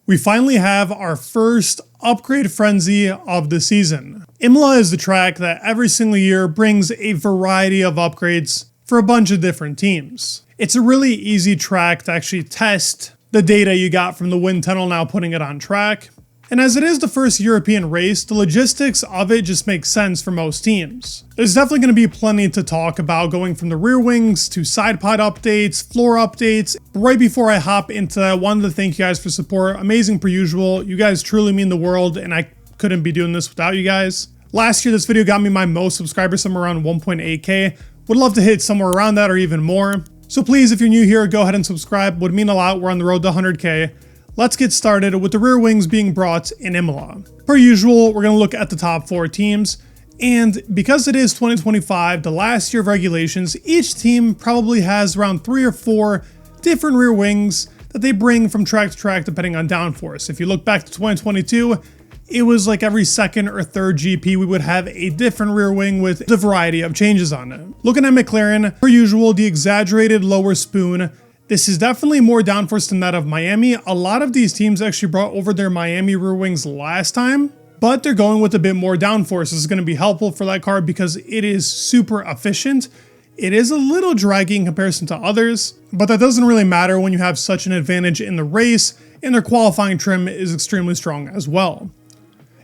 We finally have our first upgrade frenzy of the season. Imola is the track that every single year brings a variety of upgrades for a bunch of different teams. It's a really easy track to actually test the data you got from the wind tunnel now putting it on track. And as it is the first European race, the logistics of it just make sense for most teams. There's definitely going to be plenty to talk about going from the rear wings to side pod updates, floor updates. But right before I hop into that, I wanted to thank you guys for support. Amazing per usual. You guys truly mean the world and I couldn't be doing this without you guys. Last year this video got me my most subscribers, somewhere around 1.8k. Would love to hit somewhere around that or even more. So please, if you're new here, go ahead and subscribe. Would mean a lot. We're on the road to 100k. Let's get started with the rear wings being brought in Imola. Per usual, we're going to look at the top 4 teams, and because it is 2025, the last year of regulations, each team probably has around 3 or 4 different rear wings that they bring from track to track depending on downforce. If you look back to 2022, it was like every second or third GP we would have a different rear wing with a variety of changes on it. Looking at McLaren, per usual, the exaggerated lower spoon. This is definitely more downforce than that of Miami. A lot of these teams actually brought over their Miami rear wings last time, but they're going with a bit more downforce. This is going to be helpful for that car because it is super efficient. It is a little draggy in comparison to others, but that doesn't really matter when you have such an advantage in the race, and their qualifying trim is extremely strong as well.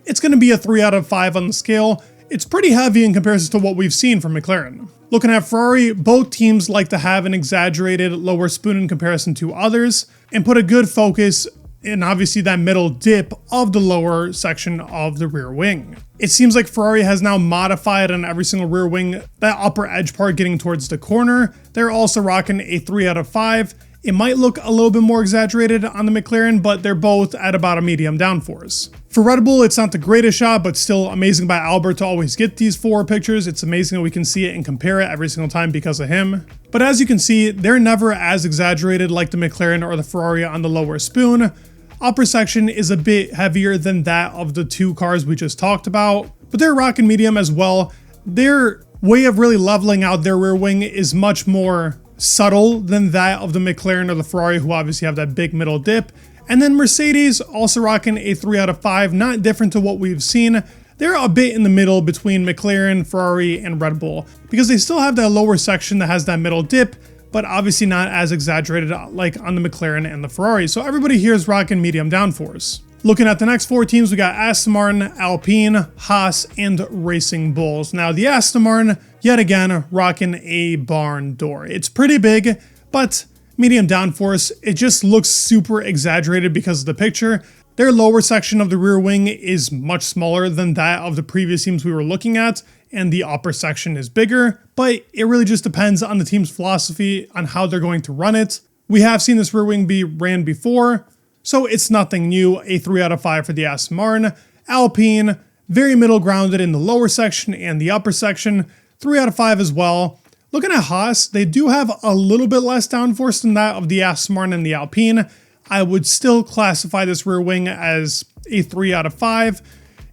It's going to be a 3 out of 5 on the scale. It's pretty heavy in comparison to what we've seen from McLaren. Looking at Ferrari, both teams like to have an exaggerated lower spoon in comparison to others and put a good focus in obviously that middle dip of the lower section of the rear wing. It seems like Ferrari has now modified on every single rear wing that upper edge part getting towards the corner. They're also rocking a 3 out of 5. It might look a little bit more exaggerated on the McLaren, but they're both at about a medium downforce. For Red Bull, it's not the greatest shot, but still amazing by Albert to always get these 4 pictures. It's amazing that we can see it and compare it every single time because of him. But as you can see, they're never as exaggerated like the McLaren or the Ferrari on the lower spoon. Upper section is a bit heavier than that of the 2 cars we just talked about, but they're rocking medium as well. Their way of really leveling out their rear wing is much more subtle than that of the McLaren or the Ferrari, who obviously have that big middle dip. And then Mercedes also rocking a 3 out of 5, not different to what we've seen. They're a bit in the middle between McLaren, Ferrari, and Red Bull because they still have that lower section that has that middle dip, but obviously not as exaggerated like on the McLaren and the Ferrari. So everybody here is rocking medium downforce. Looking at the next 4 teams, we got Aston Martin, Alpine, Haas, and Racing Bulls. Now the Aston Martin, yet again, rocking a barn door. It's pretty big, but medium downforce. It just looks super exaggerated because of the picture. Their lower section of the rear wing is much smaller than that of the previous teams we were looking at, and the upper section is bigger, but it really just depends on the team's philosophy on how they're going to run it. We have seen this rear wing be ran before, so it's nothing new. A 3 out of 5 for the Aston Martin. Alpine, very middle grounded in the lower section and the upper section, 3 out of 5 as well. Looking at Haas, they do have a little bit less downforce than that of the Aston Martin and the Alpine. I would still classify this rear wing as a 3 out of 5.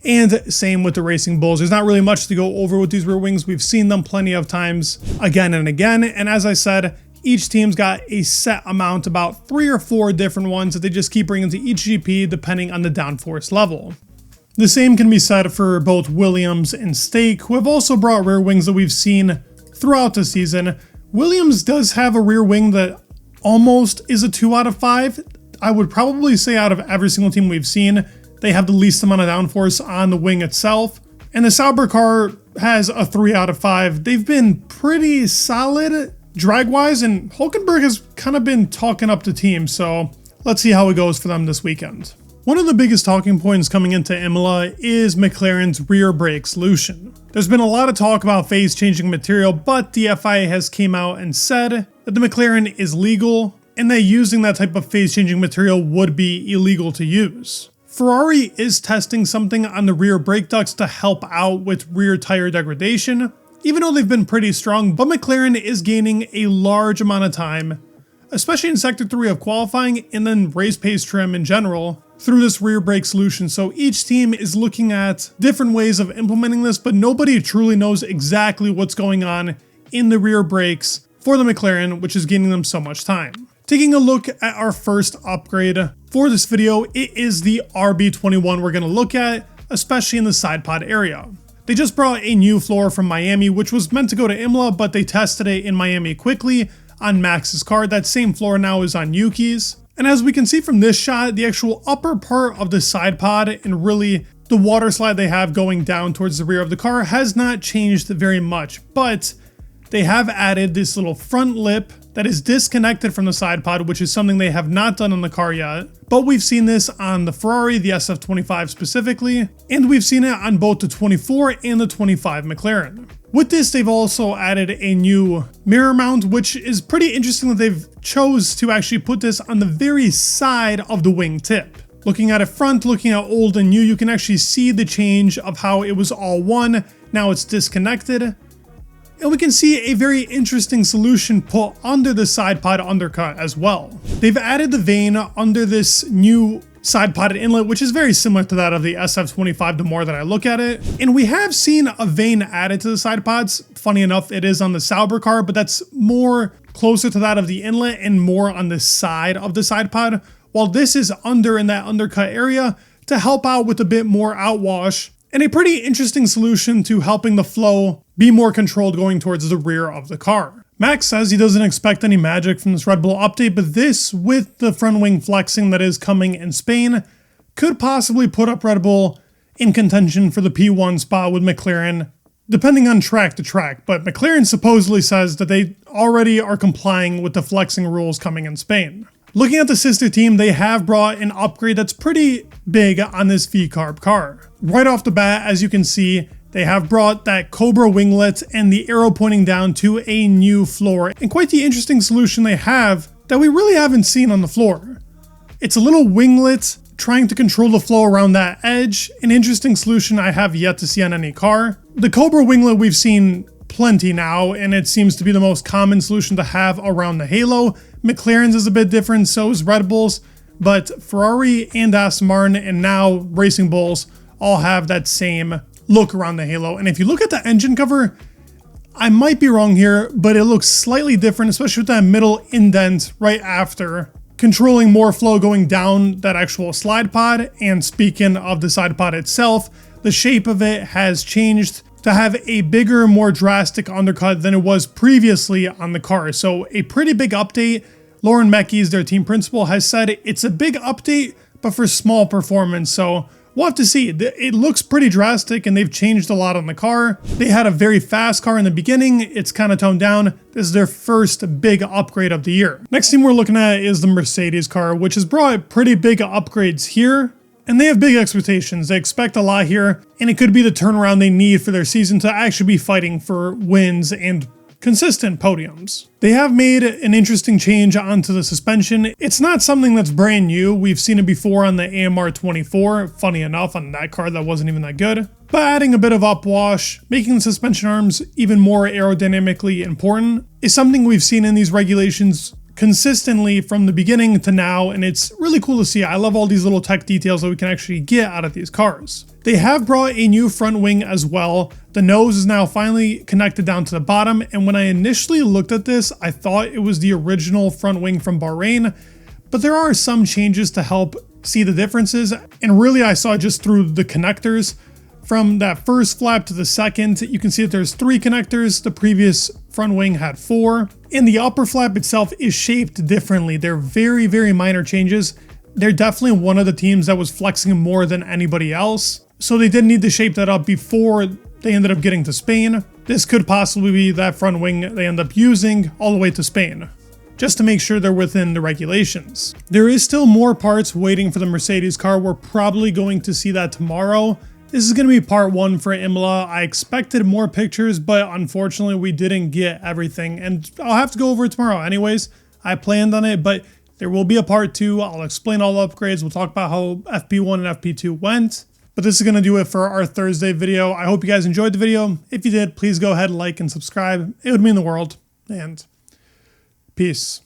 And same with the Racing Bulls. There's not really much to go over with these rear wings. We've seen them plenty of times again and again. And as I said, each team's got a set amount, about 3 or 4 different ones that they just keep bringing to each GP depending on the downforce level. The same can be said for both Williams and Stake, who have also brought rear wings that we've seen throughout the season. Williams does have a rear wing that almost is a 2 out of 5. I would probably say out of every single team we've seen, they have the least amount of downforce on the wing itself. And the Sauber car has a 3 out of 5. They've been pretty solid drag-wise, and Hülkenberg has kind of been talking up the team, so let's see how it goes for them this weekend. One of the biggest talking points coming into Imola is McLaren's rear brake solution. There's been a lot of talk about phase-changing material, but the FIA has came out and said that the McLaren is legal, and that using that type of phase-changing material would be illegal to use. Ferrari is testing something on the rear brake ducts to help out with rear tire degradation, even though they've been pretty strong, but McLaren is gaining a large amount of time, especially in Sector 3 of qualifying and then race pace trim in general, through this rear brake solution. So each team is looking at different ways of implementing this, but nobody truly knows exactly what's going on in the rear brakes for the McLaren, which is gaining them so much time. Taking a look at our first upgrade for this video, it is the RB21 we're going to look at, especially in the side pod area. They just brought a new floor from Miami, which was meant to go to Imola, but they tested it in Miami quickly on Max's car. That same floor now is on Yuki's. And as we can see from this shot, the actual upper part of the side pod and really the water slide they have going down towards the rear of the car has not changed very much, but they have added this little front lip that is disconnected from the side pod, which is something they have not done on the car yet. But we've seen this on the Ferrari, the SF25 specifically, and we've seen it on both the 24 and the 25 McLaren. With this, they've also added a new mirror mount, which is pretty interesting that they've chose to actually put this on the very side of the wing tip. Looking at it front, looking at old and new, you can actually see the change of how it was all one. Now it's disconnected. And we can see a very interesting solution put under the side pod undercut as well. They've added the vane under this new side pod inlet, which is very similar to that of the SF25 the more that I look at it. And we have seen a vane added to the side pods. Funny enough, it is on the Sauber car, but that's more closer to that of the inlet and more on the side of the side pod, while this is under in that undercut area to help out with a bit more outwash. And a pretty interesting solution to helping the flow be more controlled going towards the rear of the car. Max says he doesn't expect any magic from this Red Bull update, but this, with the front wing flexing that is coming in Spain, could possibly put up Red Bull in contention for the P1 spot with McLaren, depending on track to track. But McLaren supposedly says that they already are complying with the flexing rules coming in Spain. Looking at the sister team, they have brought an upgrade that's pretty big on this V-carb car. Right off the bat, as you can see, they have brought that Cobra winglet and the arrow pointing down to a new floor, and quite the interesting solution they have that we really haven't seen on the floor. It's a little winglet trying to control the flow around that edge, an interesting solution I have yet to see on any car. The Cobra winglet we've seen plenty now, and it seems to be the most common solution to have around the halo. McLaren's is a bit different, so is Red Bull's, but Ferrari and Aston Martin and now Racing Bulls all have that same look around the halo. And if you look at the engine cover, I might be wrong here, but it looks slightly different, especially with that middle indent right after, controlling more flow going down that actual slide pod. And speaking of the side pod itself, the shape of it has changed to have a bigger, more drastic undercut than it was previously on the car. So a pretty big update. Lauren Meckies, their team principal, has said it's a big update, but for small performance. So we'll have to see. It looks pretty drastic, and they've changed a lot on the car. They had a very fast car in the beginning. It's kind of toned down. This is their first big upgrade of the year. Next team we're looking at is the Mercedes car, which has brought pretty big upgrades here. And they have big expectations. They expect a lot here, and it could be the turnaround they need for their season to actually be fighting for wins and consistent podiums. They have made an interesting change onto the suspension. It's not something that's brand new. We've seen it before on the AMR 24. Funny enough, on that car that wasn't even that good. But adding a bit of upwash, making the suspension arms even more aerodynamically important, is something we've seen in these regulations consistently from the beginning to now, and it's really cool to see. I love all these little tech details that we can actually get out of these cars. They have brought a new front wing as well. The nose is now finally connected down to the bottom, and when I initially looked at this, I thought it was the original front wing from Bahrain, but there are some changes to help see the differences, and really I saw just through the connectors. From that first flap to the second, you can see that there's 3 connectors. The previous front wing had 4. And the upper flap itself is shaped differently. They're very, very minor changes. They're definitely one of the teams that was flexing more than anybody else. So they did need to shape that up before they ended up getting to Spain. This could possibly be that front wing they end up using all the way to Spain, just to make sure they're within the regulations. There is still more parts waiting for the Mercedes car. We're probably going to see that tomorrow. This is going to be part 1 for Imola. I expected more pictures, but unfortunately we didn't get everything, and I'll have to go over it tomorrow anyways. I planned on it, but there will be a part 2. I'll explain all the upgrades. We'll talk about how FP1 and FP2 went. But this is going to do it for our Thursday video. I hope you guys enjoyed the video. If you did, please go ahead, like, and subscribe. It would mean the world. And peace.